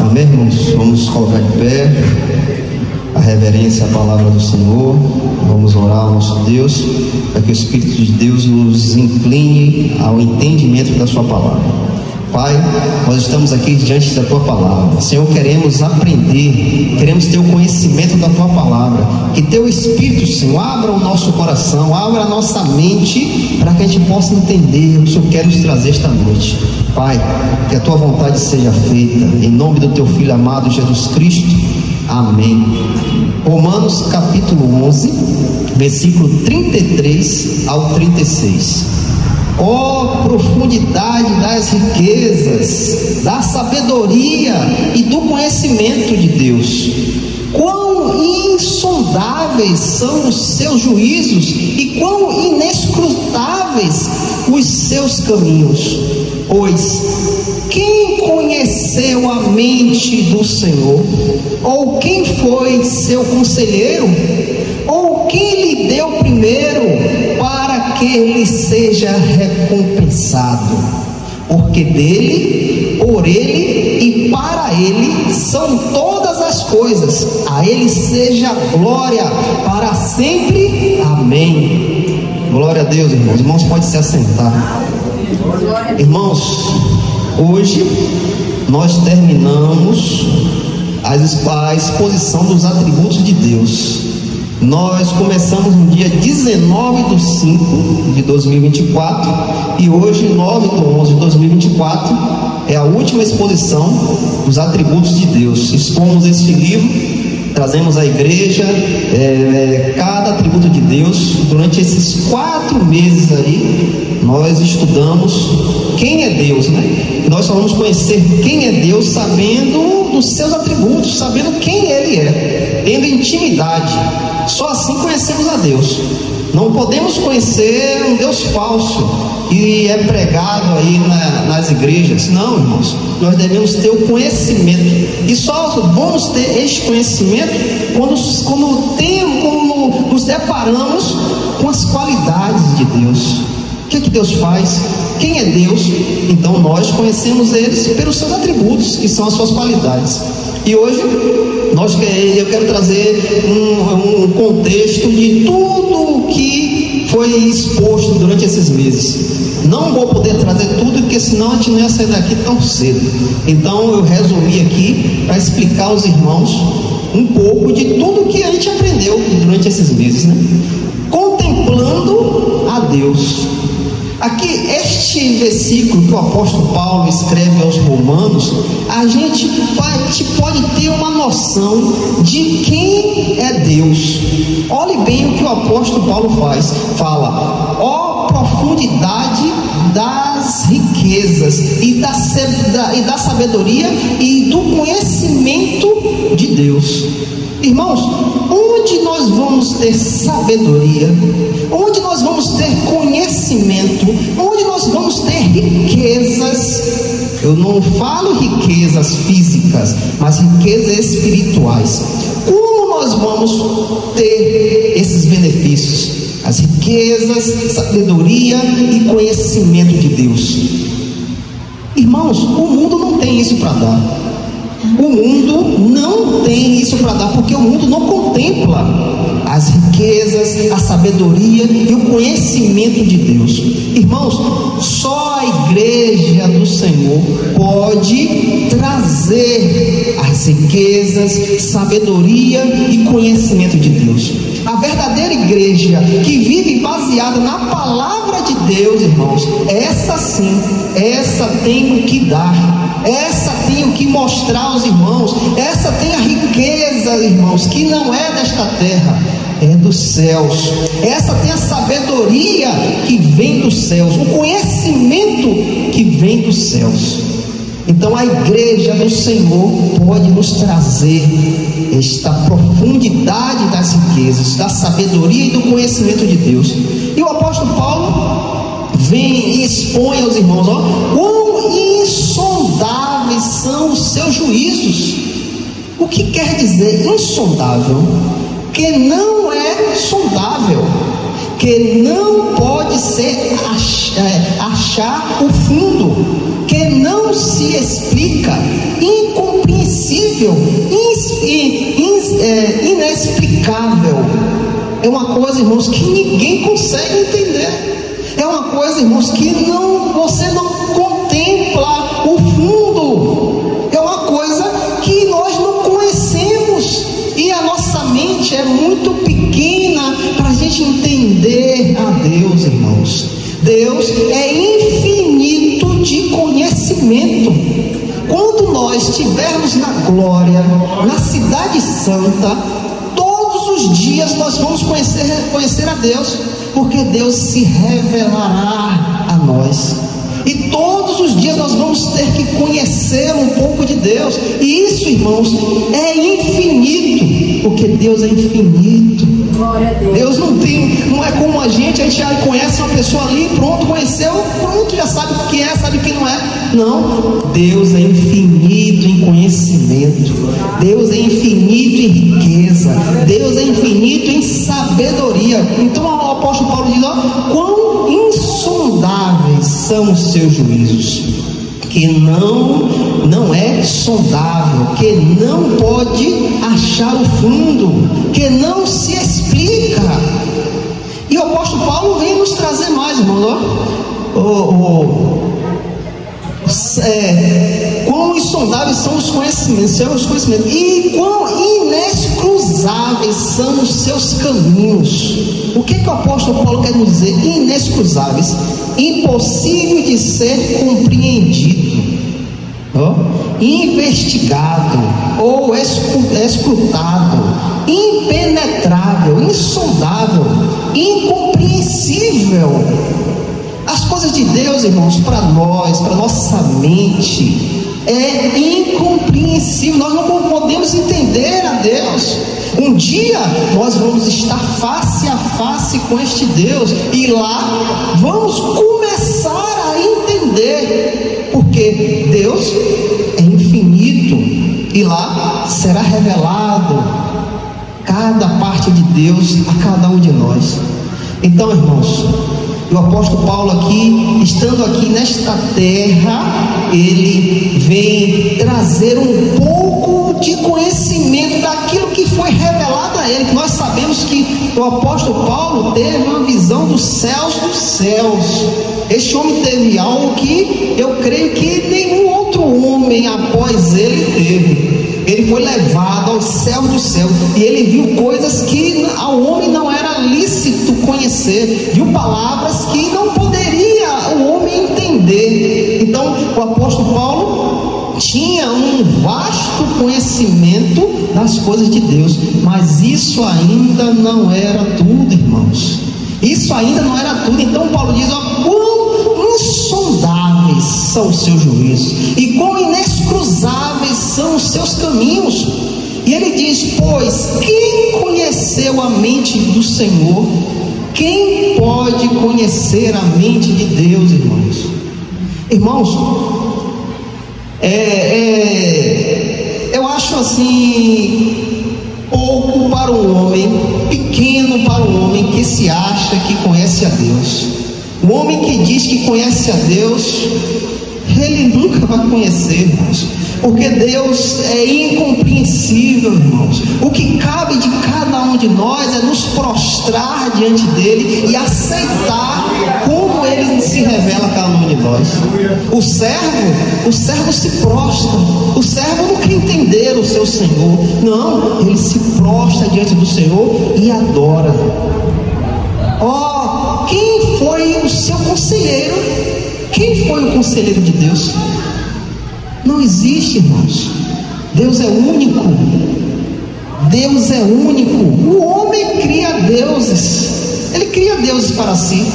Amém, irmãos? Vamos colocar de pé, a reverência à palavra do Senhor. Vamos orar ao nosso Deus, para que o Espírito de Deus nos incline ao entendimento da sua palavra. Pai, nós estamos aqui diante da Tua Palavra. Senhor, queremos aprender, queremos ter o conhecimento da Tua Palavra. Que Teu Espírito, Senhor, abra o nosso coração, abra a nossa mente, para que a gente possa entender o que o Senhor quer nos trazer esta noite. Pai, que a Tua vontade seja feita, em nome do Teu Filho amado Jesus Cristo. Amém. Romanos capítulo 11, versículo 33 ao 36. Ó profundidade das riquezas, da sabedoria e do conhecimento de Deus! Quão insondáveis são os seus juízos e quão inescrutáveis os seus caminhos! Pois quem conheceu a mente do Senhor? Ou quem foi seu conselheiro? Ou quem lhe deu primeiro para que ele seja recompensado? Porque dele, por ele e para ele são todas as coisas. A ele seja glória para sempre. Amém. Glória a Deus, irmãos. Irmãos, pode se assentar. Irmãos, hoje nós terminamos a exposição dos atributos de Deus. Nós começamos no dia 19/5/2024 e hoje, 9/11/2024, é a última exposição dos atributos de Deus. Expomos este livro, trazemos à igreja cada atributo de Deus. Durante esses 4 meses aí, nós estudamos quem é Deus, né? Nós só vamos conhecer quem é Deus sabendo dos seus atributos, sabendo quem Ele é, tendo intimidade. Só assim conhecemos a Deus. Não podemos conhecer um Deus falso que é pregado aí nas igrejas. Não, irmãos, nós devemos ter o conhecimento, e só vamos ter este conhecimento quando nos deparamos com as qualidades de Deus. O que Deus faz? Quem é Deus? Então nós conhecemos eles pelos seus atributos, que são as suas qualidades. E hoje eu quero trazer um contexto de tudo o que foi exposto durante esses meses. Não vou poder trazer tudo, porque senão a gente não ia sair daqui tão cedo. Então eu resumi aqui para explicar aos irmãos um pouco de tudo que a gente aprendeu durante esses meses, né? Contemplando a Deus. Aqui, este versículo que o apóstolo Paulo escreve aos Romanos, a gente pode ter uma noção de quem é Deus. Olhe bem o que o apóstolo Paulo fala: ó profundidade das riquezas e da sabedoria e do conhecimento de Deus. Irmãos, onde nós vamos ter sabedoria, onde nós vamos ter conhecimento, onde nós vamos ter riquezas? Eu não falo riquezas físicas, mas riquezas espirituais. Como nós vamos ter esses benefícios? As riquezas, sabedoria e conhecimento de Deus. Irmãos, o mundo não tem isso para dar. O mundo não tem isso para dar, porque o mundo não contempla as riquezas, a sabedoria e o conhecimento de Deus. Irmãos, só a igreja do Senhor pode trazer as riquezas, sabedoria e conhecimento de Deus. A verdadeira igreja que vive baseada na palavra de Deus, irmãos, essa sim, essa tem o que dar, essa tem o que mostrar aos irmãos, essa tem a riqueza, irmãos, que não é desta terra, é dos céus. Essa tem a sabedoria que vem dos céus, o conhecimento que vem dos céus. Então a igreja do Senhor pode nos trazer esta profundidade das riquezas, da sabedoria e do conhecimento de Deus. E o apóstolo Paulo vem e expõe aos irmãos: ó, quão insondáveis são os seus juízos. O que quer dizer insondável? Que não é sondável, que não pode ser achar o fundo, que não se explica, incompreensível indizível, inexplicável. É uma coisa, irmãos, que ninguém consegue entender. É uma coisa, irmãos, que você não contempla o fundo. É uma coisa que nós não conhecemos. E a nossa mente é muito pequena para a gente entender a Deus, irmãos. Deus é infinito de conhecimento. Quando nós estivermos na glória, na cidade santa, todos os dias nós vamos conhecer a Deus, porque Deus se revelará a nós. E todos os dias nós vamos ter que conhecer um pouco de Deus. E isso, irmãos, é infinito, porque Deus é infinito. Deus não é como a gente já conhece uma pessoa ali, pronto, conheceu, pronto, já sabe o que é, sabe o que não é. Não, Deus é infinito em conhecimento, Deus é infinito em riqueza, Deus é infinito em sabedoria. Então o apóstolo Paulo diz: ó, quão insondáveis são os seus juízos, que não é sondável, que não pode achar o fundo, que não se explica. E o apóstolo Paulo vem nos trazer mais, irmão, quão insondáveis são os conhecimentos, e quão inescruzáveis são os seus caminhos. O que o apóstolo Paulo quer nos dizer? Inescruzáveis, impossível de ser compreendido, investigado ou escrutado, impenetrável, insondável, incompreensível. As coisas de Deus, irmãos, para nós, para nossa mente, é incompreensível. Nós não podemos entender a Deus. Um dia nós vamos estar face a face com este Deus, e lá vamos começar a entender, porque Deus é infinito, e lá será revelado cada parte de Deus a cada um de nós. Então, irmãos, o apóstolo Paulo aqui, estando aqui nesta terra, ele vem trazer um pouco de conhecimento daquilo que foi revelado a ele. Nós sabemos que o apóstolo Paulo teve uma visão dos céus. Este homem teve algo que eu creio que nenhum outro homem após ele teve. Ele foi levado aos céus dos céus, e ele viu coisas que ao homem não era lícito conhecer, viu palavras que não poderia o homem entender. Então o apóstolo Paulo tinha um vasto conhecimento das coisas de Deus, mas isso ainda não era tudo, irmãos. Isso ainda não era tudo. Então Paulo diz: ó, quão insondáveis são os seus juízos, e quão inescruzáveis são os seus caminhos. E ele diz: pois quem conheceu a mente do Senhor? Quem pode conhecer a mente de Deus, irmãos? Irmãos, eu acho assim pouco para um homem, pequeno para um homem que se acha que conhece a Deus. O homem que diz que conhece a Deus, ele nunca vai conhecer, irmãos, porque Deus é incompreensível, irmãos. O que cabe de cada um de nós é nos prostrar diante dele e aceitar como ele se revela a cada um de nós. O servo se prostra. O servo não quer entender o seu Senhor, não, ele se prostra diante do Senhor e adora. Quem foi o seu conselheiro? Quem foi o conselheiro de Deus? Não existe, irmãos. Deus é único. Deus é único. O homem cria deuses. Ele cria deuses para si.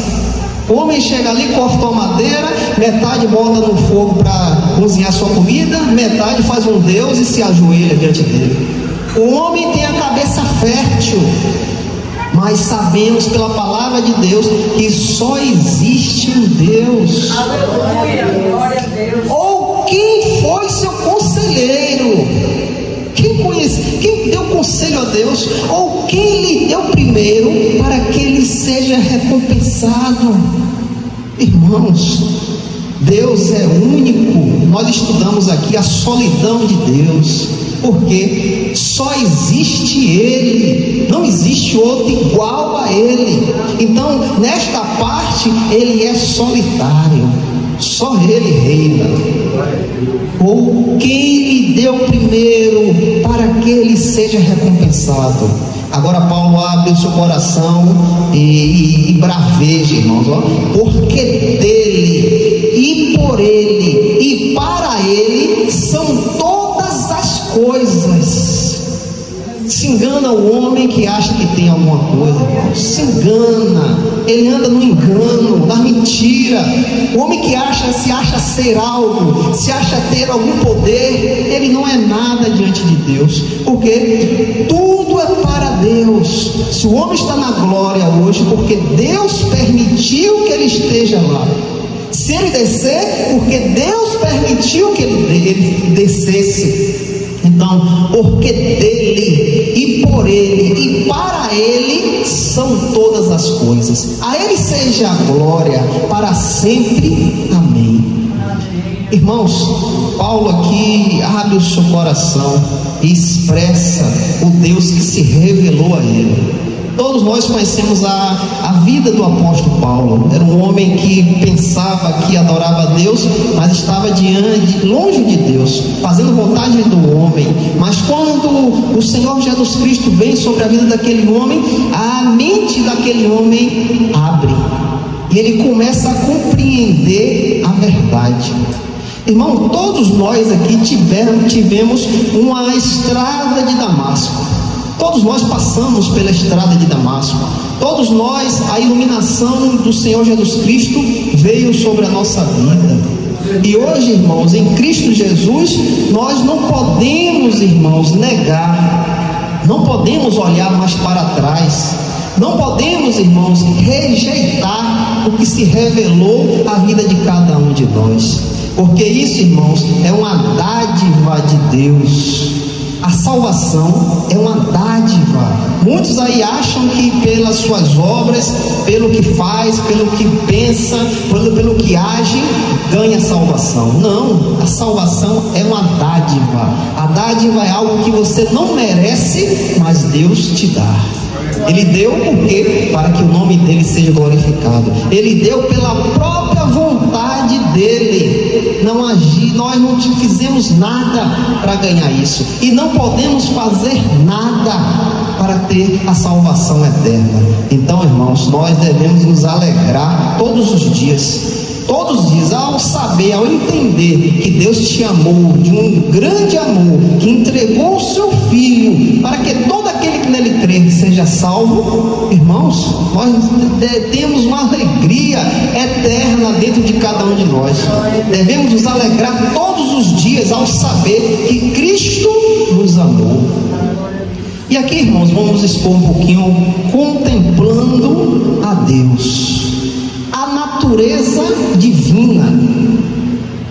O homem chega ali, corta uma madeira, metade bota no fogo para cozinhar sua comida, metade faz um deus e se ajoelha diante dele. O homem tem a cabeça fértil, mas sabemos pela palavra de Deus que só existe um Deus. Aleluia, glória a Deus. Ou quem foi seu conselheiro? Quem deu conselho a Deus? Ou quem lhe deu primeiro para que ele seja recompensado? Irmãos, Deus é único. Nós estudamos aqui a solidão de Deus. porque só existe Ele, não existe outro igual a Ele. Então, nesta parte, Ele é solitário, só Ele reina. Ou quem lhe deu primeiro para que Ele seja recompensado? Agora Paulo abre o seu coração e braveja, irmãos, ó, porque dele e por ele e para ele são todas as coisas. Se engana o homem que acha que tem alguma coisa, irmãos. Se engana, ele anda no engano, na mentira. O homem que se acha ser algo, se acha ter algum poder, ele não é nada diante de Deus, porque tudo é para Deus. Se o homem está na glória hoje, porque Deus permitiu que ele esteja lá. Se ele descer, porque Deus permitiu que ele descesse. Então, porque dele e por ele e para ele são todas as coisas. A ele seja a glória para sempre. Amém. Irmãos, Paulo aqui abre o seu coração e expressa o Deus que se revelou a ele. Todos nós conhecemos a vida do apóstolo Paulo. Era um homem que pensava que adorava a Deus, mas estava longe de Deus, fazendo vontade do homem. Mas quando o Senhor Jesus Cristo vem sobre a vida daquele homem, a mente daquele homem abre, e ele começa a compreender a verdade. Irmão, todos nós aqui tivemos uma estrada de Damasco. Todos nós passamos pela estrada de Damasco. Todos nós, a iluminação do Senhor Jesus Cristo veio sobre a nossa vida. E hoje, irmãos, em Cristo Jesus, nós não podemos, irmãos, negar, não podemos olhar mais para trás, não podemos, irmãos, rejeitar o que se revelou à vida de cada um de nós, porque isso, irmãos, é uma dádiva de Deus. A salvação é uma dádiva. Muitos aí acham que pelas suas obras, pelo que faz, pelo que pensa, pelo que age, ganha salvação. Não, a salvação é uma dádiva. A dádiva é algo que você não merece, mas Deus te dá. Ele deu porque para que o nome dele seja glorificado. Ele deu pela própria vontade dele. Nós não fizemos nada para ganhar isso, e não podemos fazer nada para ter a salvação eterna. Então, irmãos, nós devemos nos alegrar todos os dias, ao saber, ao entender que Deus te amou de um grande amor, que entregou o seu Filho para que todo aquele que nele crê seja salvo. Irmãos, nós temos uma alegria eterna dentro de cada um de nós. Devemos nos alegrar todos os dias ao saber que Cristo nos amou. E aqui, irmãos, vamos expor um pouquinho contemplando a Deus, a natureza divina.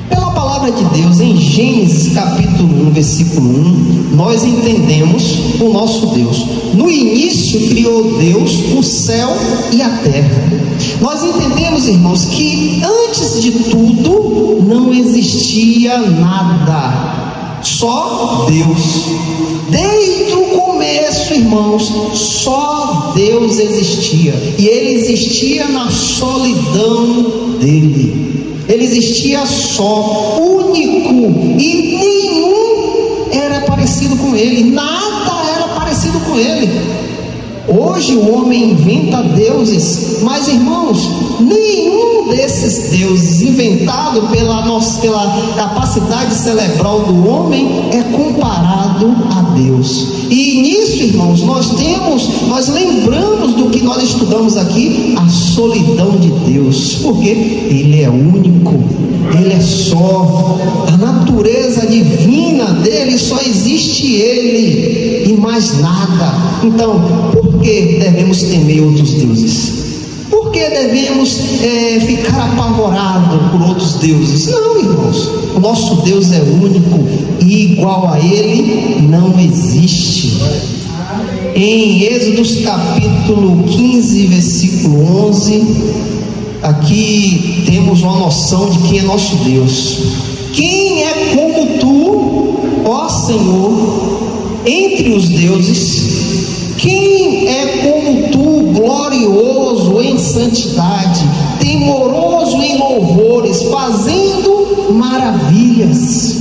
Pela palavra de Deus, em Gênesis capítulo 1, versículo 1, nós entendemos o nosso Deus. No início criou Deus o céu e a terra. Nós entendemos, irmãos, que antes de tudo não existia nada, só Deus. Desde o começo, irmãos, só Deus existia, e Ele existia na solidão dele. Ele existia só, único, e nenhum era parecido com Ele, nada era parecido com Ele. Hoje o homem inventa deuses, mas, irmãos, nenhum desses deuses inventado pela capacidade cerebral do homem é comparado a Deus. E nisso, irmãos, nós lembramos do que nós estudamos aqui, a solidão de Deus, porque Ele é único, Ele é só, a natureza divina dele só existe Ele e mais nada. Então, por que devemos temer outros deuses? Por que devemos ficar apavorados por outros deuses? Não, irmãos, o nosso Deus é único e igual a Ele não existe. Em Êxodo capítulo 15, versículo 11, aqui temos uma noção de quem é nosso Deus. Quem é como tu, ó Senhor, entre os deuses? Quem é como tu, glorioso em santidade, temoroso em louvores, fazendo maravilhas?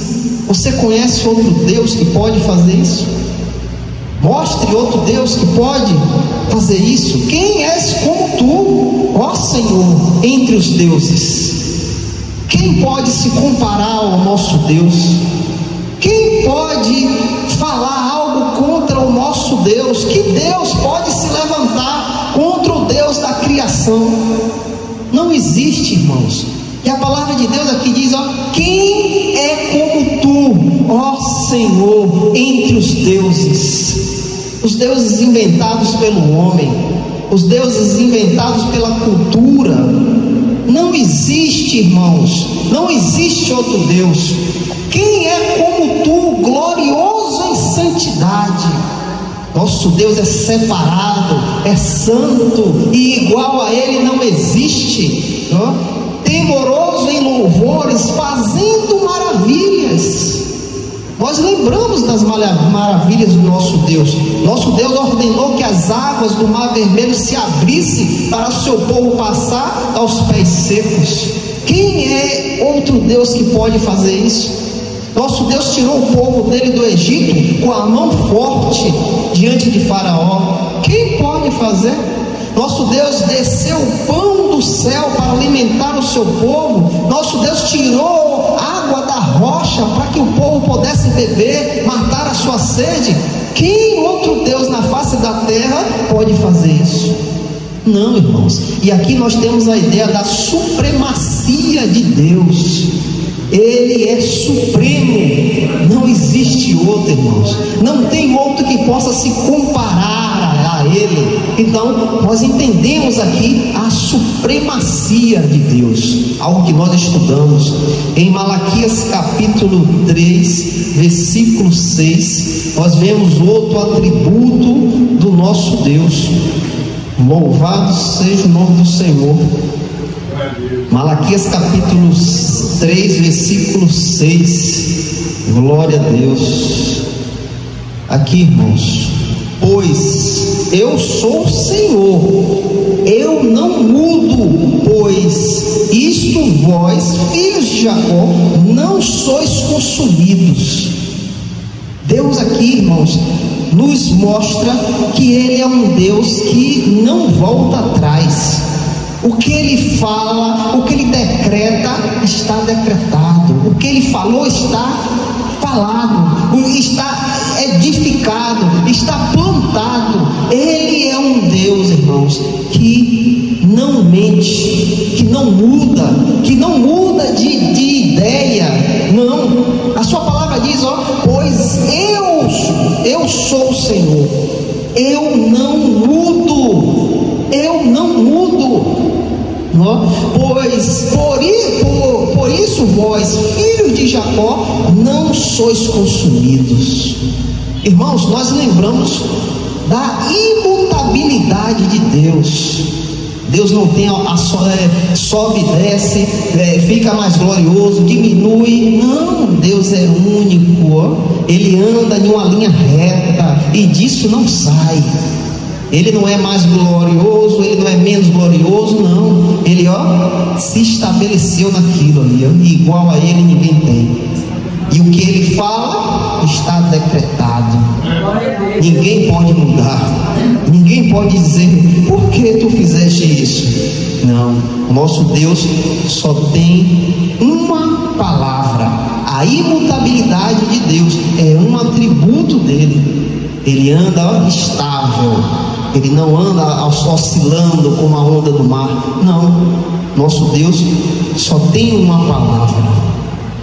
Você conhece outro Deus que pode fazer isso? Mostre outro Deus que pode fazer isso. Quem és como tu, ó Senhor, entre os deuses? Quem pode se comparar ao nosso Deus? Quem pode falar algo contra o nosso Deus? Que Deus pode se levantar contra o Deus da criação? Não existe, irmãos. E a palavra de Deus aqui diz, ó, quem é como tu, ó Senhor, entre os deuses? Os deuses inventados pelo homem, os deuses inventados pela cultura. Não existe, irmãos, não existe outro Deus. Quem é como tu, glorioso em santidade? Nosso Deus é separado, é santo, e igual a Ele não existe, não? Temoroso em louvores, fazendo maravilhas. Nós lembramos das maravilhas do nosso Deus. Nosso Deus ordenou que as águas do Mar Vermelho se abrissem para o seu povo passar aos pés secos. Quem é outro Deus que pode fazer isso? Nosso Deus tirou o povo dele do Egito com a mão forte diante de Faraó. Quem pode fazer? Nosso Deus desceu o pão do céu para alimentar o seu povo. Nosso Deus tirou água da rocha para que o povo pudesse beber, matar a sua sede. Quem outro Deus na face da terra pode fazer isso? Não, irmãos. E aqui nós temos a ideia da supremacia de Deus. Ele é supremo, não existe outro, irmãos. Não tem outro que possa se comparar a Ele. Então nós entendemos aqui a supremacia de Deus, algo que nós estudamos em Malaquias capítulo 3 versículo 6. Nós vemos outro atributo do nosso Deus. Louvado seja o nome do Senhor. Malaquias capítulo 3 versículo 6. Glória a Deus. Aqui, irmãos: pois eu sou o Senhor, eu não mudo, pois isto vós, filhos de Jacó, não sois consumidos. Deus aqui, irmãos, nos mostra que Ele é um Deus que não volta atrás. O que Ele fala, o que Ele decreta, está decretado. O que Ele falou está falado, está edificado, está plantado. Ele é um Deus, irmãos, que não mente, que não muda de ideia. Não, a sua palavra diz, ó, pois eu sou o Senhor, eu não mudo, pois por isso vós, filhos de Jacó, não sois consumidos. Irmãos, nós lembramos da imutabilidade de Deus. Deus não tem sobe e desce, fica mais glorioso, diminui. Não, Deus é único, ó. Ele anda em uma linha reta e disso não sai. Ele não é mais glorioso, ele não é menos glorioso, não. Ele, ó, se estabeleceu naquilo ali, ó. Igual a ele ninguém tem. E o que ele fala está decretado. Ninguém pode mudar. Ninguém pode dizer, por que tu fizeste isso? Não, nosso Deus só tem uma palavra. A imutabilidade de Deus é um atributo dele. Ele anda estável. Ele não anda oscilando como a onda do mar. Não, nosso Deus só tem uma palavra.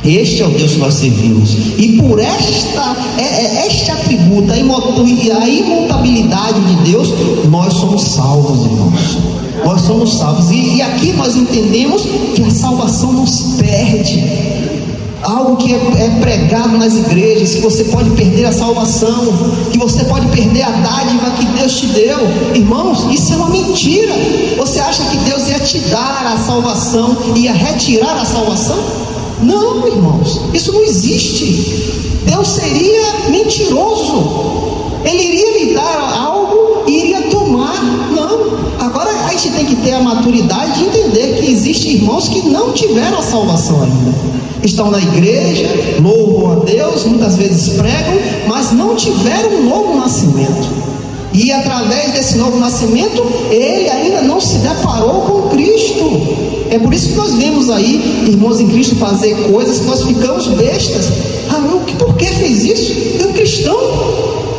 Este é o Deus que nós servimos. E por este atributo, a imutabilidade de Deus, nós somos salvos, irmãos. Nós somos salvos. E aqui nós entendemos que a salvação não se perde. Algo que é pregado nas igrejas, que você pode perder a salvação, que você pode perder a dádiva que Deus te deu. Irmãos, isso é uma mentira. Você acha que Deus ia te dar a salvação, ia retirar a salvação? Não, irmãos, isso não existe. Deus seria mentiroso. Ele iria lhe dar algo e iria tomar. Não. Agora a gente tem que ter a maturidade de entender que existem irmãos que não tiveram a salvação ainda. Estão na igreja, louvam a Deus, muitas vezes pregam, mas não tiveram um novo nascimento. E através desse novo nascimento, ele ainda não se deparou com Cristo. É por isso que nós vemos aí irmãos em Cristo fazer coisas que nós ficamos bestas. Por que fez isso? É um cristão.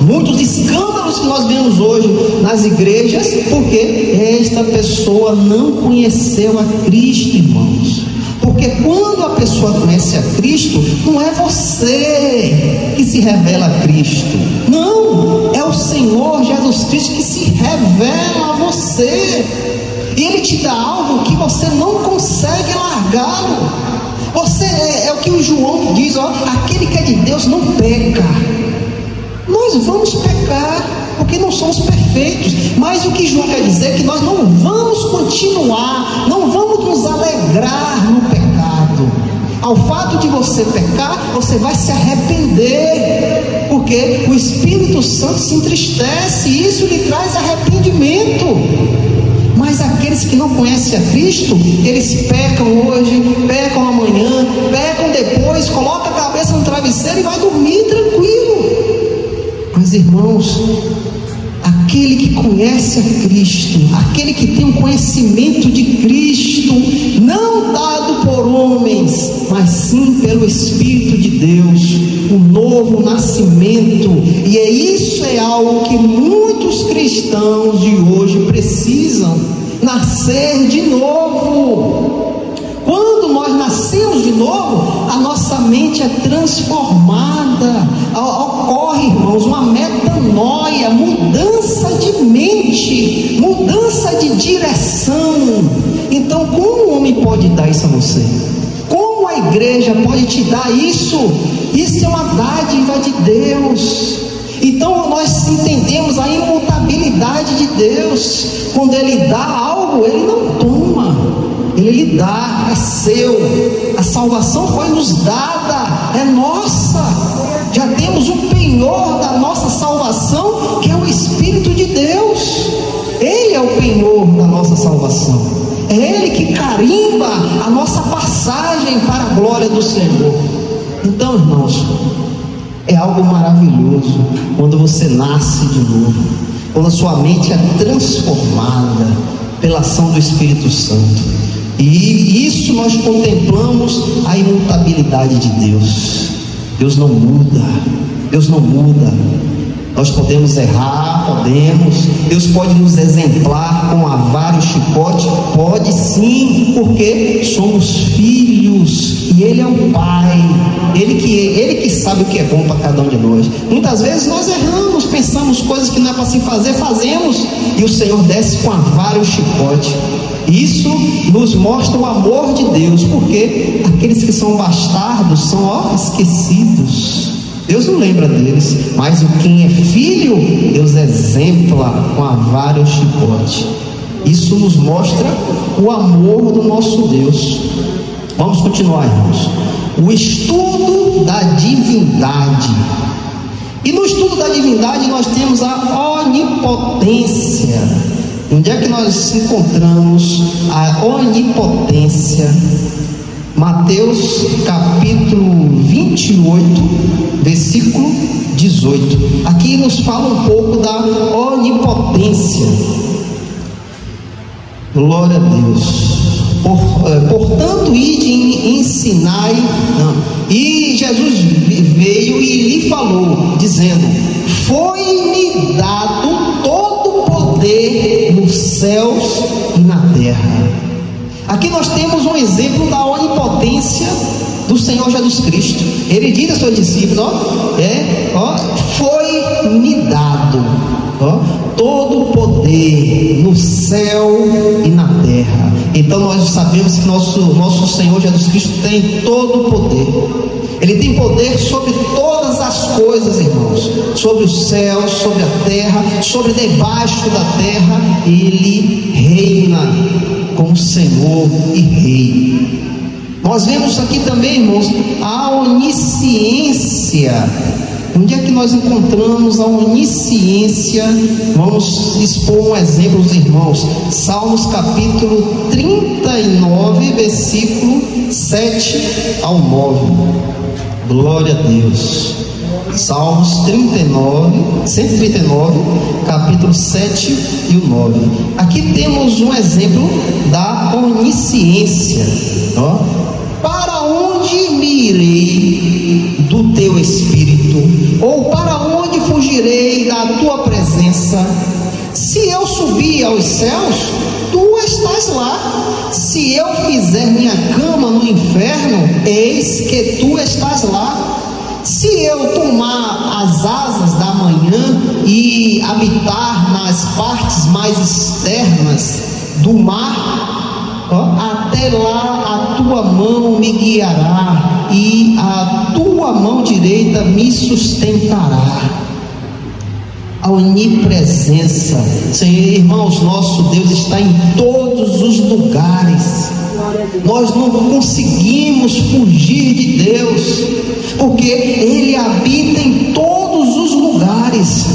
Muitos escândalos que nós vemos hoje nas igrejas, porque esta pessoa não conheceu a Cristo, irmãos. Porque quando a pessoa conhece a Cristo, não é você que se revela a Cristo. Não, é o Senhor Jesus Cristo que se revela a você. E Ele te dá algo que você não consegue largá-lo. Você é o que o João diz, ó, aquele que é de Deus não peca. Nós vamos pecar, porque não somos perfeitos. Mas o que João quer dizer é que nós não vamos continuar, não vamos nos alegrar no pecado. Ao fato de você pecar, você vai se arrepender, porque o Espírito Santo se entristece e isso lhe traz arrependimento. Mas aqueles que não conhecem a Cristo, eles pecam hoje, pecam amanhã, pecam depois, colocam a cabeça no travesseiro e vai dormir tranquilo. Mas irmãos, aquele que conhece a Cristo, aquele que tem um conhecimento de Cristo, não dado por homens, mas sim pelo Espírito de Deus, um novo nascimento. E isso é algo que muitos cristãos de hoje precisam, nascer de novo. Quando nós nascemos de novo, a nossa mente é transformada. Ocorre, irmãos, uma metanoia, mudança de mente, mudança de direção. Então, como o homem pode dar isso a você? Como a igreja pode te dar isso? Isso é uma dádiva de Deus. Então nós entendemos a imutabilidade de Deus. Quando Ele dá algo, Ele não toma, Ele lhe dá, é seu. A salvação foi nos dada, é nossa. Já temos o penhor da nossa salvação, que é o Espírito de Deus. Ele é o penhor da nossa salvação. É Ele que carimba a nossa passagem para a glória do Senhor. Então, irmãos, é algo maravilhoso quando você nasce de novo, quando a sua mente é transformada pela ação do Espírito Santo. E isso nós contemplamos a imutabilidade de Deus. Deus não muda, Deus não muda. Nós podemos errar, Deus pode nos exemplar com a vara e o chicote, pode sim, porque somos filhos e Ele é o Pai, Ele que sabe o que é bom para cada um de nós. Muitas vezes nós erramos, pensamos coisas que não é para se fazer, fazemos, e o Senhor desce com a vara e o chicote. Isso nos mostra o amor de Deus, porque aqueles que são bastardos são esquecidos. Deus não lembra deles, mas quem é filho, Deus exempla com a vara e o chicote. Isso nos mostra o amor do nosso Deus. Vamos continuar, irmãos. O estudo da divindade. E no estudo da divindade nós temos a onipotência. Onde é que nós encontramos a onipotência? Mateus capítulo 28, versículo 18. Aqui nos fala um pouco da onipotência. Glória a Deus. Portanto, ide e ensinai. E Jesus veio e lhe falou, dizendo: foi-me dado todo o poder nos céus e na terra. Aqui nós temos um exemplo da onipotência do Senhor Jesus Cristo. Ele diz aos seus discípulos: foi-me dado todo o poder no céu e na terra. Então nós sabemos que nosso Senhor Jesus Cristo tem todo o poder. Ele tem poder sobre todas as coisas, irmãos, sobre o céu, sobre a terra, sobre debaixo da terra. Ele reina como Senhor e Rei. Nós vemos aqui também, irmãos, a onisciência. Onde é que nós encontramos a onisciência? Vamos expor um exemplo aos irmãos. Salmos capítulo 39, versículo 7 ao 9. Glória a Deus. Salmos 139, capítulo 7 e o 9. Aqui temos um exemplo da onisciência. Ó. Para onde me irei do teu espírito? Ou para onde fugirei da tua presença? Se eu subir aos céus, tu estás lá. Se eu fizer minha cama no inferno, eis que tu estás lá. Se eu tomar as asas da manhã e habitar nas partes mais externas do mar, até lá a tua mão me guiará e a tua mão direita me sustentará. A onipresença, Senhor, irmãos, nosso Deus está em todos os lugares. Nós não conseguimos fugir de Deus, porque Ele habita em todos os lugares.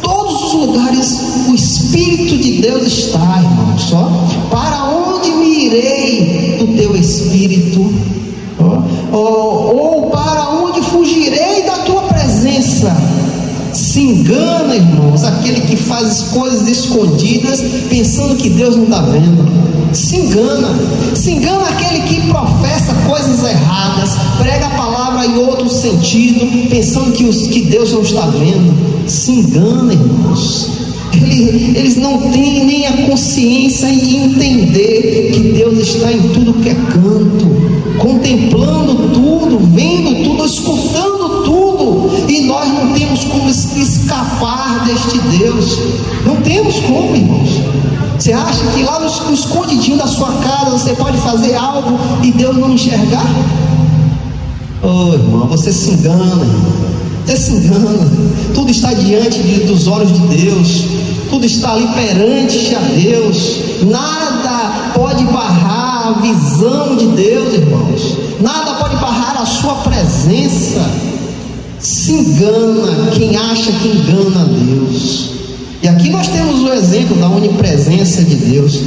Todos os lugares o Espírito de Deus está, irmãos. Só para onde me irei do teu Espírito? Ou para onde fugirei da tua presença? Se engana, irmãos, aquele que faz coisas escondidas, pensando que Deus não está vendo. Se engana aquele que professa coisas erradas, prega a palavra em outro sentido, pensando que Deus não está vendo. Se engana, irmãos. Eles não têm nem a consciência em entender que Deus está em tudo que é canto, contemplando tudo, vendo tudo, escutando tudo, e nós não temos como escapar deste Deus. Não temos como, irmãos. Você acha que lá no escondidinho da sua casa você pode fazer algo e Deus não enxergar? Oh, irmão, você se engana, você se engana. Tudo está diante dos olhos de Deus, tudo está ali perante a Deus. Nada pode barrar a visão de Deus, irmãos. Nada pode barrar a sua presença. Se engana quem acha que engana a Deus. E aqui nós temos o exemplo da onipresença de Deus,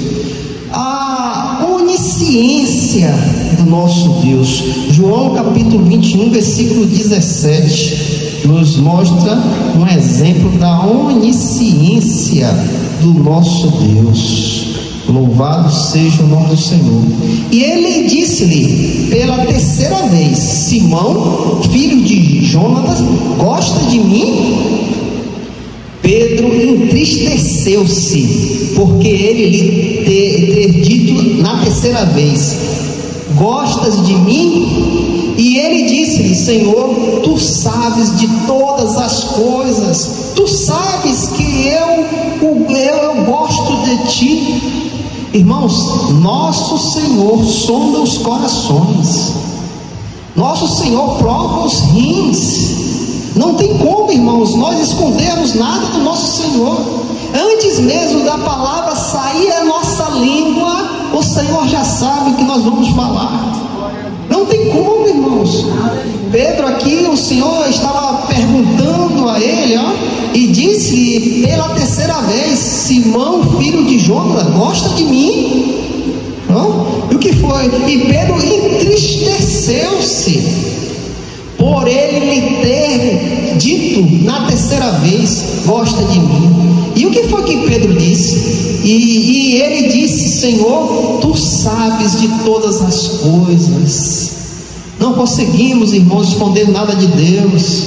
a onisciência do nosso Deus. João capítulo 21, versículo 17, nos mostra um exemplo da onisciência do nosso Deus. Louvado seja o nome do Senhor. E ele disse-lhe pela terceira vez: Simão, filho de Jonatas, gosta de mim? Pedro entristeceu-se, porque ele lhe ter dito na terceira vez: gostas de mim? E ele disse-lhe: Senhor, tu sabes de todas as coisas, tu sabes que eu gosto de ti. Irmãos, nosso Senhor sonda os corações, nosso Senhor prova os rins. Não tem como, irmãos, nós escondermos nada do nosso Senhor. Antes mesmo da palavra sair da nossa língua, o Senhor já sabe o que nós vamos falar. Não tem como, irmãos. Pedro aqui, o Senhor estava perguntando a ele, e disse pela terceira vez: Simão, filho de Jonas, gosta de mim? E o que foi? E Pedro entristeceu-se por ele lhe ter dito na terceira vez: gosta de mim. E o que foi que Pedro disse? E ele disse: Senhor, tu sabes de todas as coisas. Não conseguimos, irmãos, esconder nada de Deus.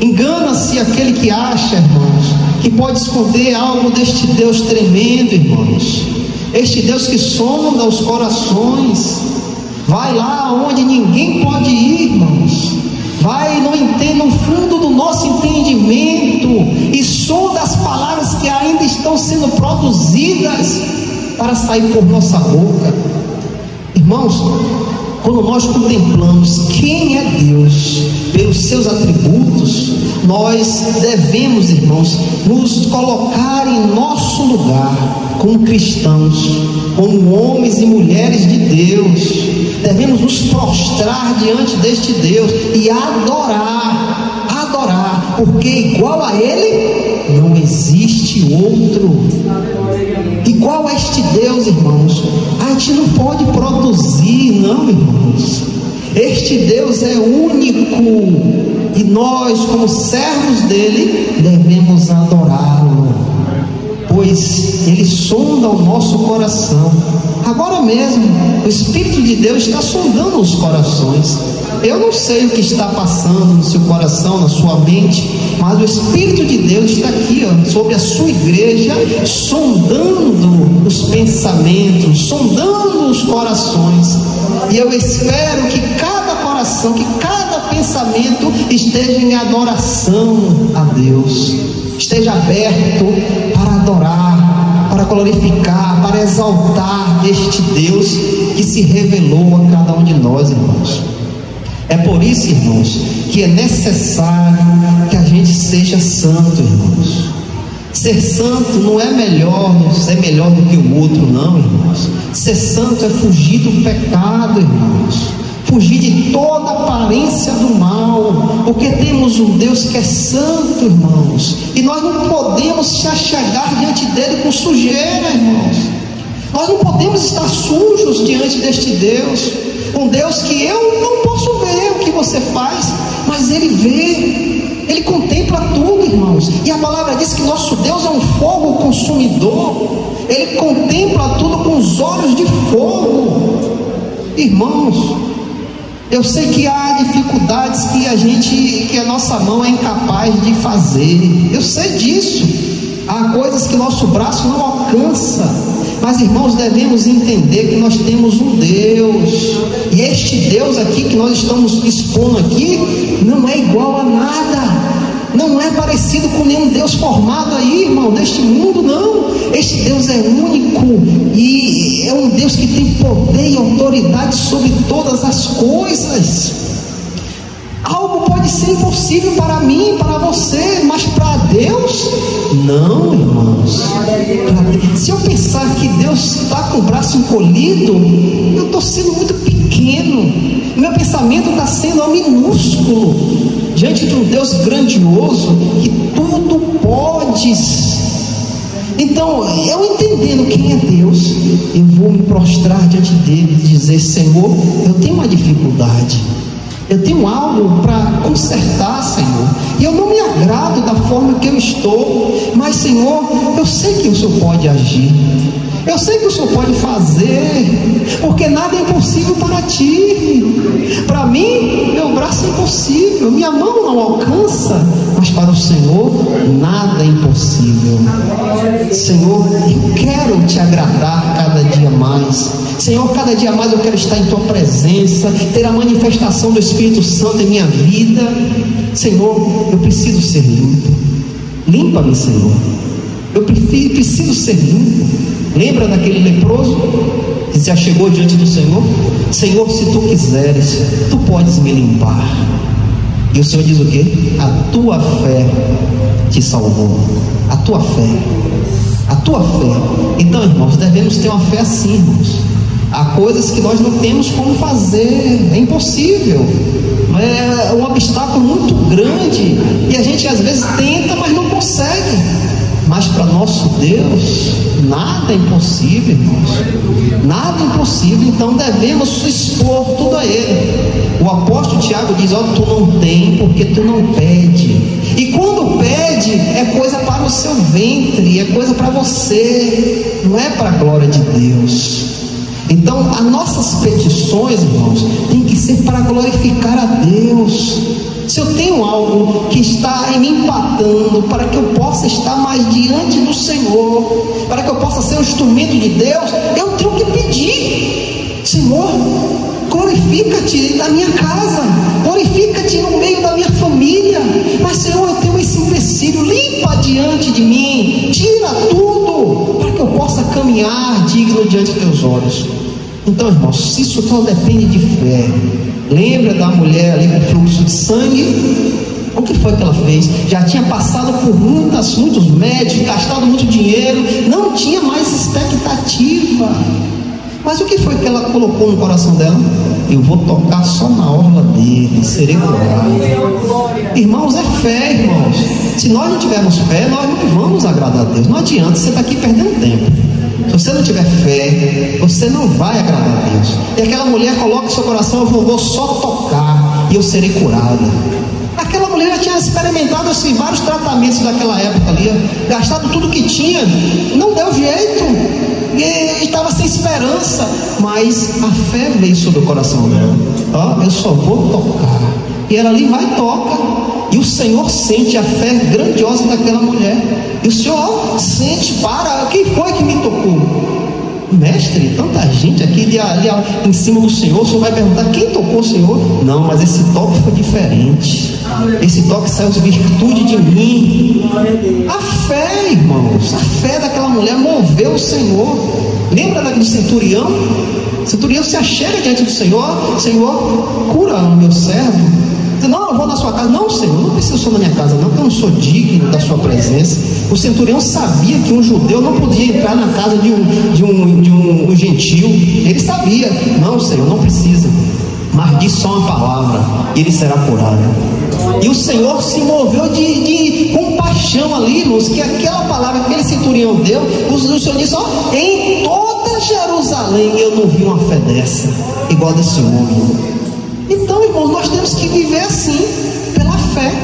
Engana-se aquele que acha, irmãos, que pode esconder algo deste Deus tremendo, irmãos. Este Deus que sonda os corações, vai lá onde ninguém pode ir, irmãos. Vai no fundo do nosso entendimento e sonda as palavras que ainda estão sendo produzidas para sair por nossa boca. Irmãos, quando nós contemplamos quem é Deus pelos seus atributos, nós devemos, irmãos, nos colocar em nosso lugar como cristãos, como homens e mulheres de Deus. Devemos nos prostrar diante deste Deus e adorar, porque igual a Ele não existe outro. Igual a este Deus, irmãos, a gente não pode produzir, não, irmãos. Este Deus é único e nós, como servos dele, devemos adorá-lo, pois ele sonda o nosso coração. Agora mesmo, o Espírito de Deus está sondando os corações. Eu não sei o que está passando no seu coração, na sua mente, mas o Espírito de Deus está aqui, sobre a sua igreja, sondando os pensamentos, sondando os corações. E eu espero que cada coração, que cada pensamento esteja em adoração a Deus, esteja aberto para adorar, para glorificar, para exaltar este Deus que se revelou a cada um de nós, irmãos. É por isso, irmãos, que é necessário que a gente seja santo, irmãos. Ser santo não é melhor, ser melhor do que o outro, não, irmãos. Ser santo é fugir do pecado, irmãos. Fugir de toda aparência do mal, porque temos um Deus que é santo, irmãos, e nós não podemos se achegar diante dele com sujeira, irmãos. Nós não podemos estar sujos diante deste Deus, um Deus que eu não posso ver o que você faz, mas ele vê, ele contempla tudo, irmãos. E a palavra diz que nosso Deus é um fogo consumidor, ele contempla tudo com os olhos de fogo. Irmãos, eu sei que há dificuldades que a nossa mão é incapaz de fazer, eu sei disso. Há coisas que nosso braço não alcança, mas, irmãos, devemos entender que nós temos um Deus, e este Deus aqui que nós estamos expondo aqui não é igual a nada, não é parecido com nenhum Deus formado aí, irmão, deste mundo, não. Este Deus é único e é um Deus que tem poder e autoridade sobre todas as coisas. Algo pode ser impossível para mim, para você, mas para Deus, não, irmãos. Se eu pensar que Deus está com o braço encolhido, eu estou sendo muito pequeno, meu pensamento está sendo minúsculo diante de um Deus grandioso que tudo pode. Então, eu entendendo quem é Deus, eu vou me prostrar diante dele e dizer: Senhor, eu tenho uma dificuldade, eu tenho algo para consertar, Senhor, e eu não me agrado da forma que eu estou, mas, Senhor, eu sei que o Senhor pode agir, eu sei que o Senhor pode fazer, porque nada é impossível para ti. Para mim, meu braço é impossível, minha mão não alcança, mas para o Senhor nada é impossível. Senhor, eu quero te agradar cada dia mais. Senhor, cada dia mais eu quero estar em tua presença, ter a manifestação do Espírito Santo em minha vida. Senhor, eu preciso ser limpo. Limpa-me, Senhor. Eu preciso ser limpo. Lembra daquele leproso que se achegou diante do Senhor? Senhor, se tu quiseres, tu podes me limpar. E o Senhor diz o quê? A tua fé te salvou. A tua fé. A tua fé. Então, irmãos, devemos ter uma fé assim, irmãos. Há coisas que nós não temos como fazer, é impossível, é um obstáculo muito grande, e a gente às vezes tenta, mas não consegue. Mas para nosso Deus, nada é impossível, irmãos. Nada é impossível, então devemos expor tudo a Ele. O apóstolo Tiago diz: ó, tu não tem porque tu não pede. E quando pede, é coisa para o seu ventre, é coisa para você, não é para a glória de Deus. Então, as nossas petições, irmãos, tem que ser para glorificar a Deus. Se eu tenho algo que está me empatando para que eu possa estar mais diante do Senhor, para que eu possa ser um instrumento de Deus, eu tenho que pedir: Senhor, glorifica-te na minha casa, glorifica-te no meio da minha família. Mas, Senhor, eu tenho esse empecilho, limpa diante de mim, tira tudo, para que eu possa caminhar digno diante de teus olhos. Então, irmãos, isso só depende de fé. Lembra da mulher ali com fluxo de sangue? O que foi que ela fez? Já tinha passado por muitos médicos, gastado muito dinheiro, não tinha mais expectativa. Mas o que foi que ela colocou no coração dela? Eu vou tocar só na orla dele, serei curado. Irmãos, é fé, irmãos. Se nós não tivermos fé, nós não vamos agradar a Deus. Não adianta, você está aqui perdendo tempo. Se você não tiver fé, você não vai agradar a Deus. E aquela mulher coloca em seu coração: eu vou só tocar e eu serei curada. Aquela mulher já tinha experimentado assim, vários tratamentos daquela época ali, gastado tudo que tinha, não deu jeito, e estava sem esperança. Mas a fé veio sobre o coração dela: ó, eu só vou tocar. E ela ali vai e toca, e o Senhor sente a fé grandiosa daquela mulher. E o Senhor sente: para, quem foi que me tocou? Mestre, tanta gente aqui ali em cima do Senhor. O Senhor vai perguntar: quem tocou o Senhor? Não, mas esse toque foi diferente. Esse toque saiu de virtude de mim. A fé, irmãos, a fé daquela mulher moveu o Senhor. Lembra daquele centurião? O centurião se achega diante do Senhor: Senhor, cura o meu servo. Não, eu vou na sua casa. Não, Senhor, não precisa só na minha casa, não, porque eu não sou digno da sua presença. O centurião sabia que um judeu não podia entrar na casa de um gentil. Ele sabia: não, Senhor, não precisa, mas diz só uma palavra e ele será curado. E o Senhor se moveu de compaixão ali, irmãos, que aquela palavra que aquele centurião deu, o Senhor disse: ó, em toda Jerusalém eu não vi uma fé dessa, igual desse homem. Então, irmãos, nós temos que viver assim, pela fé.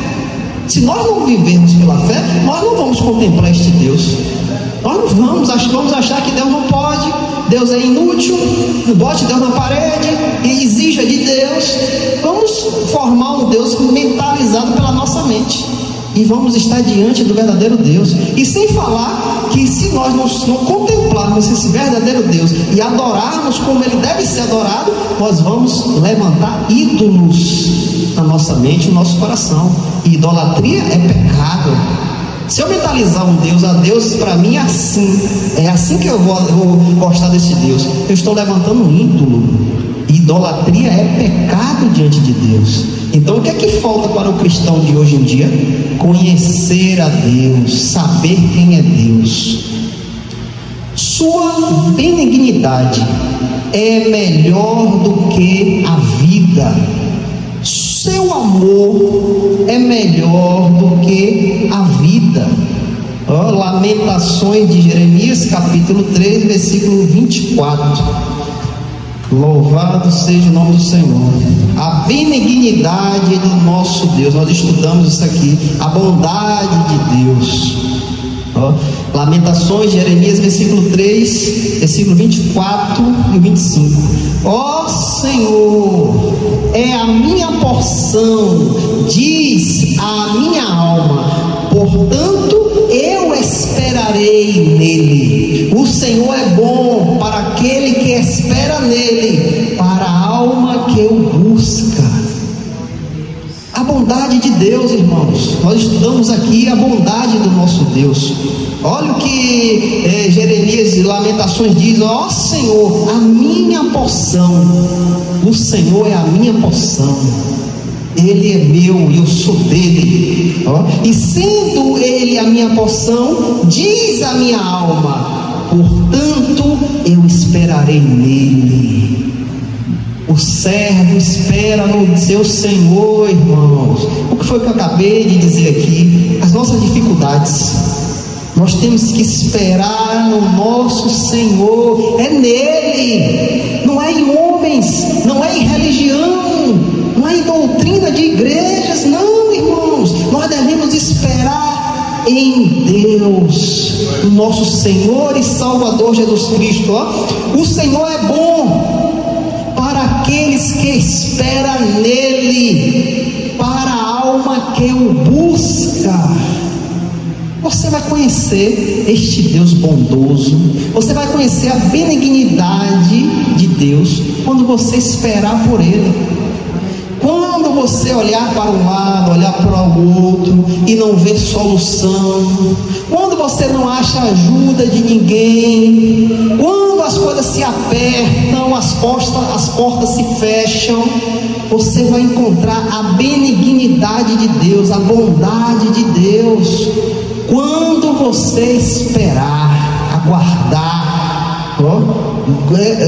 Se nós não vivermos pela fé, nós não vamos contemplar este Deus. Nós não vamos achar que Deus não pode, Deus é inútil, bote Deus na parede e exija de Deus. Vamos formar um Deus mentalizado pela nossa mente, e vamos estar diante do verdadeiro Deus. E sem falar que se nós não contemplarmos esse verdadeiro Deus e adorarmos como ele deve ser adorado, nós vamos levantar ídolos na nossa mente, no nosso coração. E idolatria é pecado. Se eu mentalizar um Deus, a Deus para mim é assim que eu vou gostar desse Deus, eu estou levantando um ídolo. Idolatria é pecado diante de Deus. Então o que é que falta para o cristão de hoje em dia? Conhecer a Deus, saber quem é Deus. Sua benignidade é melhor do que a vida. Seu amor é melhor do que a vida. Lamentações de Jeremias, capítulo 3, versículo 24. Louvado seja o nome do Senhor. A benignidade do nosso Deus. Nós estudamos isso aqui. A bondade de Deus. Lamentações de Jeremias, versículo 3, versículo 24 e 25. Ó Senhor, é a minha porção, diz a minha alma, portanto eu esperarei nele. O Senhor é bom para aquele que espera nele, para a alma que o busca. A bondade de Deus, irmãos. Nós estudamos aqui a bondade do nosso Deus. Olha o que Jeremias e Lamentações diz: ó Senhor, a minha porção. O Senhor é a minha porção. Ele é meu e eu sou dele. E sendo ele a minha porção, diz a minha alma, portanto eu esperarei nele. O servo espera no seu Senhor, irmãos. O que foi que eu acabei de dizer aqui? As nossas dificuldades, nós temos que esperar no nosso Senhor. É nele, não é em homens, não é em religião, não é em doutrina de igrejas, não, irmãos. Nós devemos esperar em Deus, o nosso Senhor e Salvador Jesus Cristo. O Senhor é bom para aqueles que esperam nele, para a alma que o busca. Você vai conhecer este Deus bondoso, você vai conhecer a benignidade de Deus quando você esperar por ele. Quando você olhar para um lado, olhar para o outro e não ver solução, quando você não acha ajuda de ninguém, quando as coisas se apertam, as portas se fecham, você vai encontrar a benignidade de Deus, a bondade de Deus. Quando você esperar, aguardar,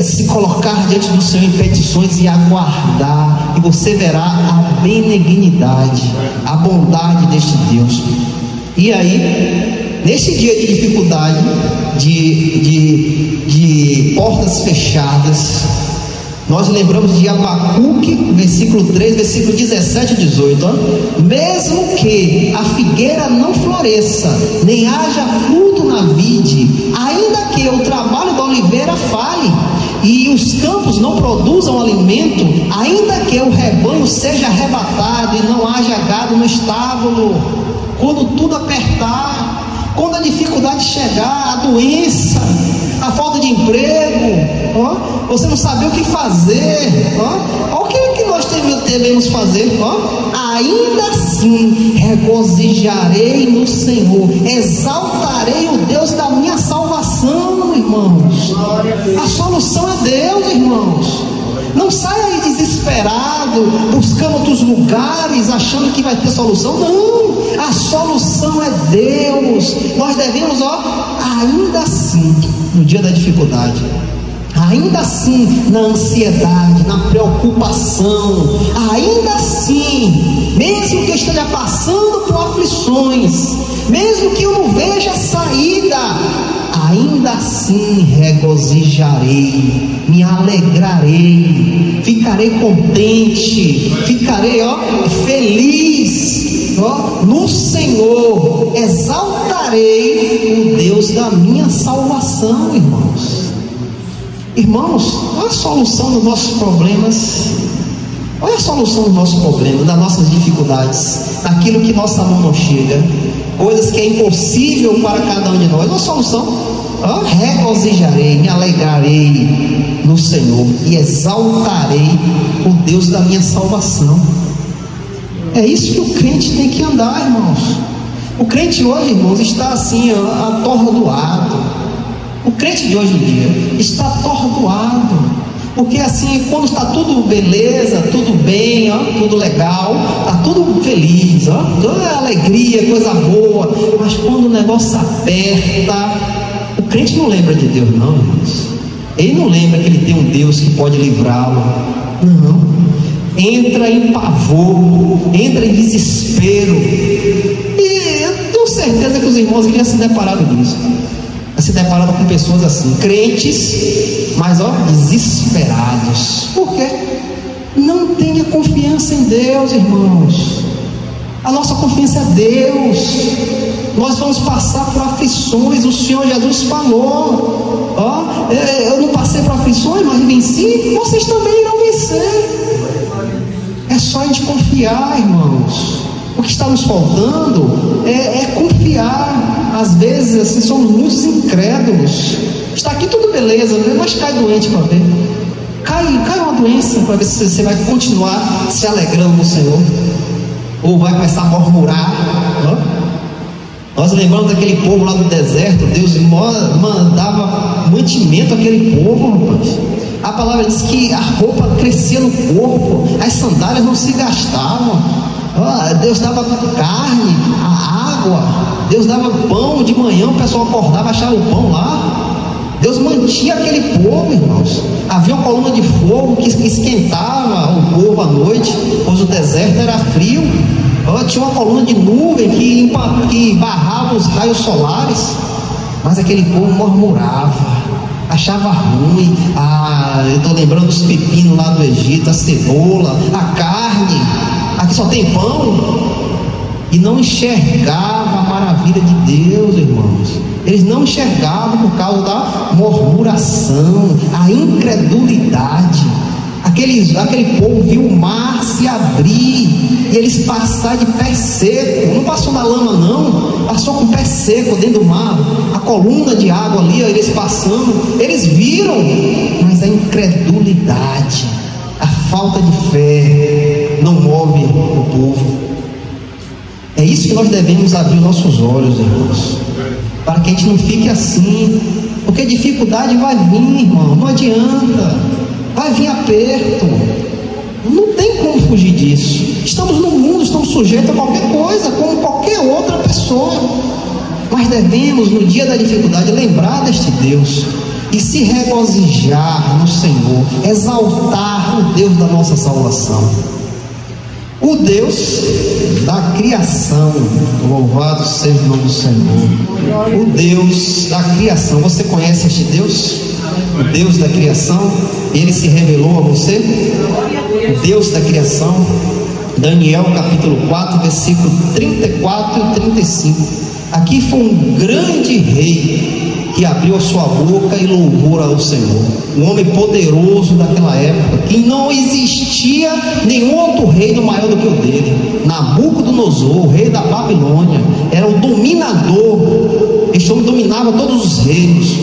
se colocar diante do Senhor em petições e aguardar, e você verá a benignidade, a bondade deste Deus. E aí, neste dia de dificuldade, de portas fechadas, nós lembramos de Abacuque, versículo 3, versículo 17 e 18. Mesmo que a figueira não floresça, nem haja fruto na vide, ainda que o trabalho da oliveira fale, e os campos não produzam alimento, ainda que o rebanho seja arrebatado e não haja gado no estábulo, quando tudo apertar, quando a dificuldade chegar, a doença, a falta de emprego, você não sabe o que fazer, o que nós devemos fazer? Ainda assim regozijarei no Senhor, exaltarei o Deus da minha salvação, irmãos. A solução é Deus, irmãos. Não saia aí desesperado, buscando outros lugares, achando que vai ter solução. Não, a solução é Deus. Nós devemos, ainda assim, no dia da dificuldade, ainda assim na ansiedade, na preocupação, ainda assim, mesmo que eu esteja passando por aflições, mesmo que eu não veja saída, ainda assim regozijarei, me alegrarei, ficarei contente, ficarei feliz no Senhor, exaltarei o Deus da minha salvação, irmãos. Irmãos, olha a solução dos nossos problemas. Olha a solução dos nossos problemas, das nossas dificuldades, daquilo que nossa mão não chega, coisas que é impossível para cada um de nós. Olha a solução. Regozijarei, me alegrarei no Senhor e exaltarei o Deus da minha salvação. É isso que o crente tem que andar, irmãos. O crente hoje, irmãos, está assim, atordoado. O crente de hoje em dia está atordoado, porque assim, quando está tudo beleza, tudo bem, tudo legal, está tudo feliz, toda alegria, coisa boa, mas quando o negócio aperta, o crente não lembra de Deus, não, irmãos. Ele não lembra que ele tem um Deus que pode livrá-lo. Não. Entra em pavor, entra em desespero. E eu tenho certeza que os irmãos já se depararam com isso. Se depararam com pessoas assim, crentes, mas desesperados. Por quê? Não tenha confiança em Deus, irmãos. A nossa confiança é Deus. Nós vamos passar por aflições. O Senhor Jesus falou: eu não passei por aflições, mas venci. Vocês também irão vencer. É só a gente confiar, irmãos. O que está nos faltando é confiar. Às vezes assim, somos muitos incrédulos. Está aqui tudo beleza, mas cai doente para ver. Cai uma doença para ver se você vai continuar se alegrando no Senhor, ou vai começar a murmurar. Nós lembramos daquele povo lá do deserto. Deus mandava mantimento àquele povo, rapaz. A palavra diz que a roupa crescia no corpo, as sandálias não se gastavam. Deus dava carne, a água, Deus dava pão de manhã, o pessoal acordava, achava o pão lá. Deus mantinha aquele povo, irmãos. Havia uma coluna de fogo que esquentava o povo à noite, pois o deserto era frio. Tinha uma coluna de nuvem que barrava os raios solares, mas aquele povo murmurava, achava ruim. Eu estou lembrando dos pepinos lá do Egito, a cebola, a carne. Aqui só tem pão. E não enxergava a maravilha de Deus, irmãos. Eles não enxergavam por causa da murmuração, a incredulidade. Aquele povo viu o mar se abrir e eles passaram de pé seco. Não passou na lama, não. Passou com o pé seco dentro do mar. A coluna de água ali, eles passando. Eles viram, mas a incredulidade, a falta de fé não move o povo. É isso que nós devemos abrir nossos olhos, irmãos, para que a gente não fique assim, porque dificuldade vai vir, irmão, não adianta, vai vir aperto, Não tem como fugir disso. Estamos no mundo, estamos sujeitos a qualquer coisa, como qualquer outra pessoa. Mas devemos, no dia da dificuldade, lembrar deste Deus e se regozijar no Senhor, exaltar o Deus da nossa salvação, o Deus da criação. Louvado seja o nome do Senhor. O Deus da criação. Você conhece este Deus? O Deus da criação. Ele se revelou a você? O Deus da criação. Daniel capítulo 4, versículo 34 e 35. Aqui foi um grande rei que abriu a sua boca e louvou ao Senhor, um homem poderoso daquela época, que não existia nenhum outro reino maior do que o dele. Nabucodonosor, o rei da Babilônia, era o dominador. Este homem dominava todos os reinos.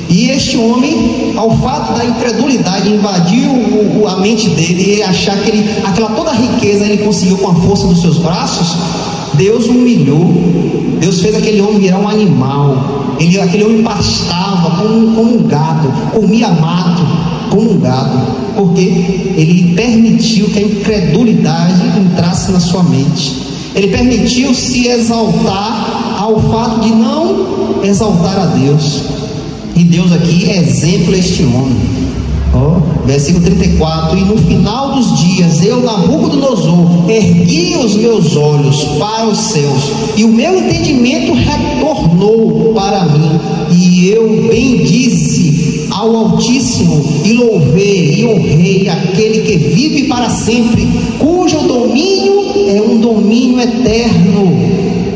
E este homem, ao fato da incredulidade, invadiu a mente dele e achar que aquela toda a riqueza ele conseguiu com a força dos seus braços. Deus o humilhou. Deus fez aquele homem virar um animal. Aquele homem pastava como um gado, comia mato como um gado, porque ele permitiu que a incredulidade entrasse na sua mente. Ele permitiu se exaltar ao fato de não exaltar a Deus. E Deus aqui é exemplo a este homem. Versículo 34: e no final dos dias, eu, Nabucodonosor, ergui os meus olhos para os céus, e o meu entendimento retornou para mim, e eu bendisse ao Altíssimo, e louvei e honrei aquele que vive para sempre, cujo domínio é um domínio eterno,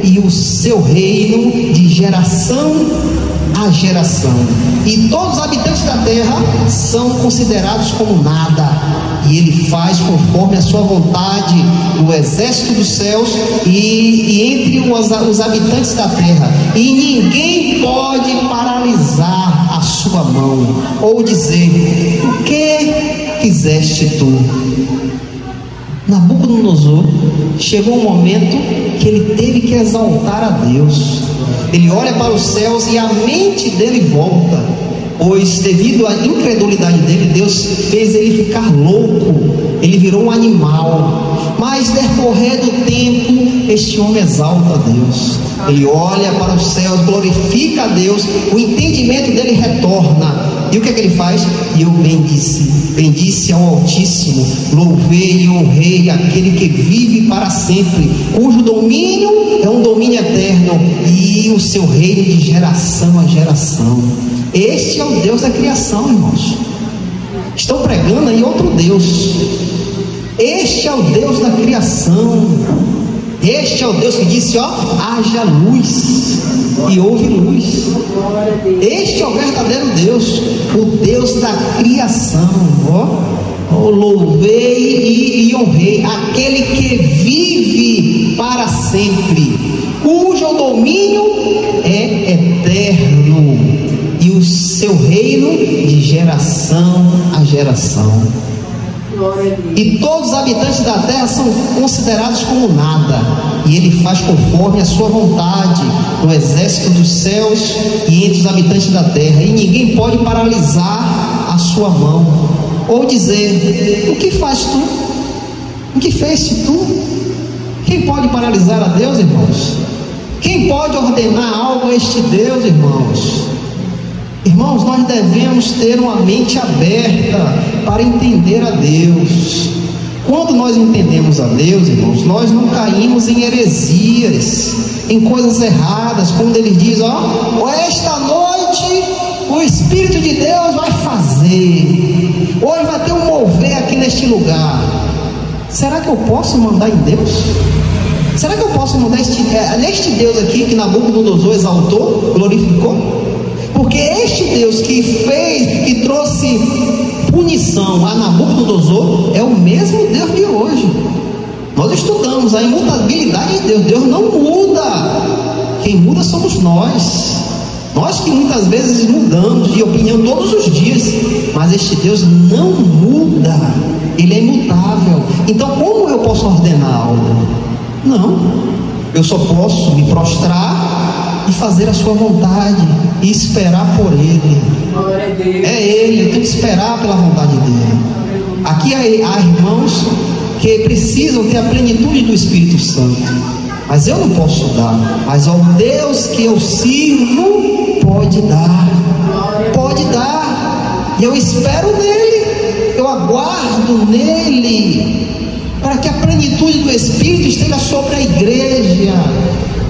e o seu reino de geração a geração. E todos os habitantes da terra são considerados como nada, e ele faz conforme a sua vontade o exército dos céus e entre os habitantes da terra, e ninguém pode paralisar a sua mão ou dizer: o que fizeste tu? Nabucodonosor chegou um momento que ele teve que exaltar a Deus. Ele olha para os céus e a mente dele volta, pois devido à incredulidade dele, Deus fez ele ficar louco. Ele virou um animal. Mas decorrer do tempo, este homem exalta a Deus. Ele olha para os céus, glorifica a Deus, o entendimento dele retorna. E o que é que ele faz? E eu bendisse ao Altíssimo, louvei e honrei aquele que vive para sempre, cujo domínio é um domínio eterno, e o seu reino de geração a geração. Este é o Deus da criação, irmãos. Estão pregando aí outro Deus. Este é o Deus da criação. Este é o Deus que disse: haja luz, e houve luz. Este é o verdadeiro Deus, o Deus da criação. Louvei e honrei aquele que vive para sempre, cujo domínio é eterno, e o seu reino de geração a geração. E todos os habitantes da terra são considerados como nada, e ele faz conforme a sua vontade no exército dos céus e entre os habitantes da terra, e ninguém pode paralisar a sua mão ou dizer: o que faz tu? O que fez tu? Quem pode paralisar a Deus, irmãos? Quem pode ordenar algo a este Deus, irmãos? Irmãos, nós devemos ter uma mente aberta para entender a Deus. Quando nós entendemos a Deus, irmãos, nós não caímos em heresias, em coisas erradas, quando ele diz: esta noite o Espírito de Deus vai fazer, hoje vai ter um mover aqui neste lugar. Será que eu posso mandar em Deus? Será que eu posso mandar neste Deus aqui que Nabucodonosor exaltou, glorificou? Porque este Deus que trouxe punição a Nabucodonosor é o mesmo Deus de hoje. Nós estudamos a imutabilidade de Deus. Deus não muda. Quem muda somos nós. Nós que muitas vezes mudamos de opinião todos os dias. Mas este Deus não muda. Ele é imutável. Então como eu posso ordenar algo? Não. Eu só posso me prostrar e fazer a sua vontade e esperar por Ele. É Ele, eu tenho que esperar pela vontade dele. Aqui há irmãos que precisam ter a plenitude do Espírito Santo, mas eu não posso dar, mas ao Deus que eu sirvo pode dar, e eu espero nele, eu aguardo nele, para que a plenitude do Espírito esteja sobre a igreja,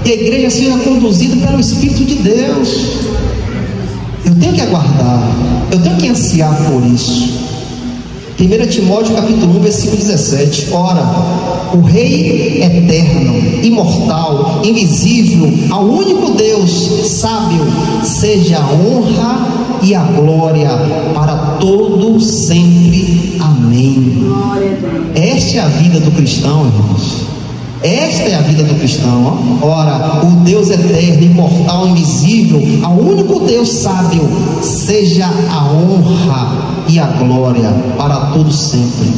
e a igreja seja conduzida pelo Espírito de Deus. Eu tenho que aguardar, eu tenho que ansiar por isso. 1 Timóteo capítulo 1, versículo 17. Ora, o Rei eterno, imortal, invisível, ao único Deus sábio, seja a honra e a glória para todo sempre. Amém. Esta é a vida do cristão, irmãos. Esta é a vida do cristão, ó. Ora, o Deus eterno, imortal, invisível, ao único Deus sábio, seja a honra e a glória para todos sempre.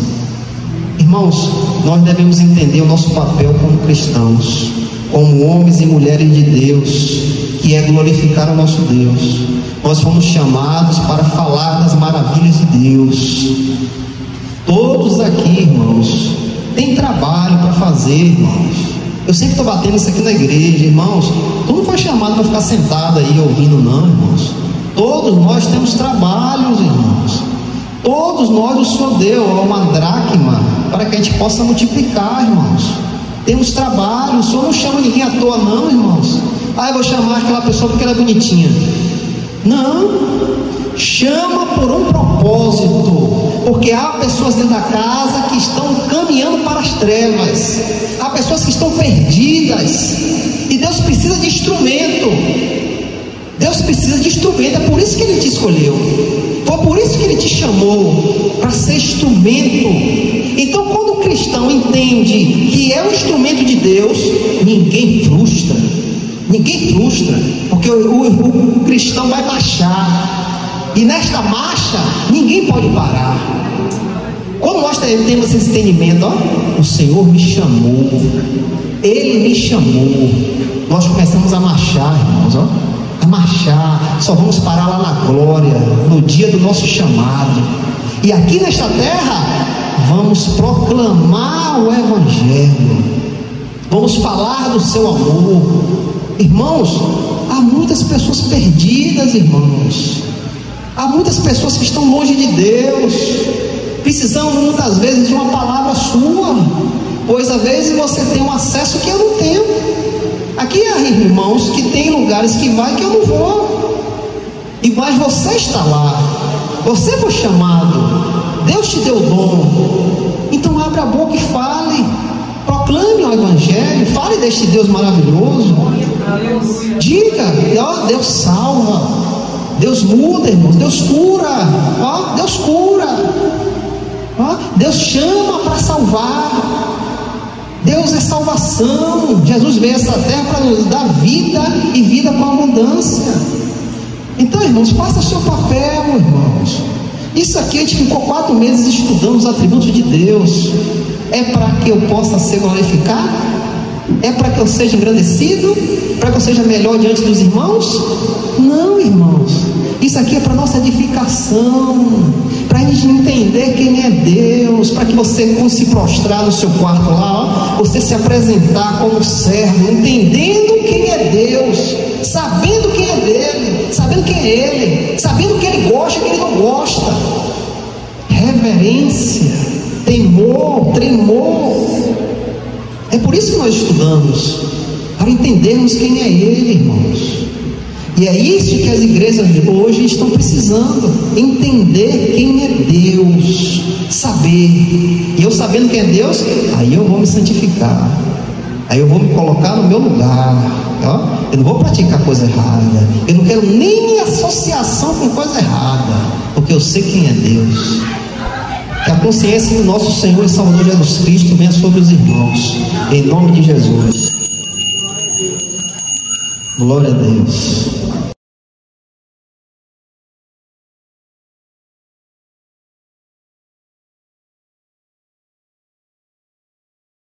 Irmãos, nós devemos entender o nosso papel como cristãos, como homens e mulheres de Deus, que é glorificar o nosso Deus. Nós fomos chamados para falar das maravilhas de Deus. Todos aqui, irmãos, tem trabalho para fazer, irmãos. Eu sempre estou batendo isso aqui na igreja, irmãos. Tu não foi chamado para ficar sentado aí ouvindo, não, irmãos. Todos nós temos trabalhos, irmãos. Todos nós o Senhor deu uma dracma para que a gente possa multiplicar, irmãos. Temos trabalho. O Senhor não chama ninguém à toa, não, irmãos. Eu vou chamar aquela pessoa porque ela é bonitinha. Não. Chama por um propósito, porque há pessoas dentro da casa que estão caminhando para as trevas, há pessoas que estão perdidas, e Deus precisa de instrumento. Deus precisa de instrumento. É por isso que Ele te escolheu, foi por isso que Ele te chamou, para ser instrumento. Então, quando o cristão entende que é um instrumento de Deus, ninguém frustra, porque o cristão vai marchar. E nesta marcha, ninguém pode parar. Quando nós temos esse entendimento, ó, o Senhor me chamou, Ele me chamou, nós começamos a marchar, irmãos, ó, a marchar. Só vamos parar lá na glória, no dia do nosso chamado. E aqui nesta terra, vamos proclamar o Evangelho, vamos falar do seu amor. Irmãos, há muitas pessoas perdidas, irmãos. Há muitas pessoas que estão longe de Deus, precisam muitas vezes de uma palavra sua, pois às vezes você tem um acesso que eu não tenho. Aqui há irmãos que tem lugares que vai que eu não vou, mas você está lá, você foi chamado, Deus te deu o dom. Então abra a boca e fale, proclame o Evangelho, fale deste Deus maravilhoso. Diga, ó, Deus salva, Deus muda, irmãos, Deus cura, ó, Deus cura, ó, Deus chama para salvar, Deus é salvação. Jesus veio a essa terra para nos dar vida e vida com abundância. Então, irmãos, faça o seu papel, irmãos. Isso aqui a gente ficou 4 meses estudando os atributos de Deus. É para que eu possa ser glorificado? É para que eu seja engrandecido? Para que eu seja melhor diante dos irmãos? Não, irmãos. Isso aqui é para nossa edificação, para a gente entender quem é Deus, para que você, quando se prostrar no seu quarto lá, ó, você se apresentar como servo, entendendo quem é Deus, sabendo quem é dele, sabendo quem é Ele, sabendo que Ele gosta e que Ele não gosta. Reverência, temor, tremor. É por isso que nós estudamos, para entendermos quem é Ele, irmãos. E é isso que as igrejas de hoje estão precisando, entender quem é Deus, saber. E eu sabendo quem é Deus, aí eu vou me santificar, aí eu vou me colocar no meu lugar, ó? Eu não vou praticar coisa errada, eu não quero nem associação com coisa errada, porque eu sei quem é Deus. Que a consciência do nosso Senhor e Salvador Jesus Cristo venha sobre os irmãos, em nome de Jesus. Glória a Deus.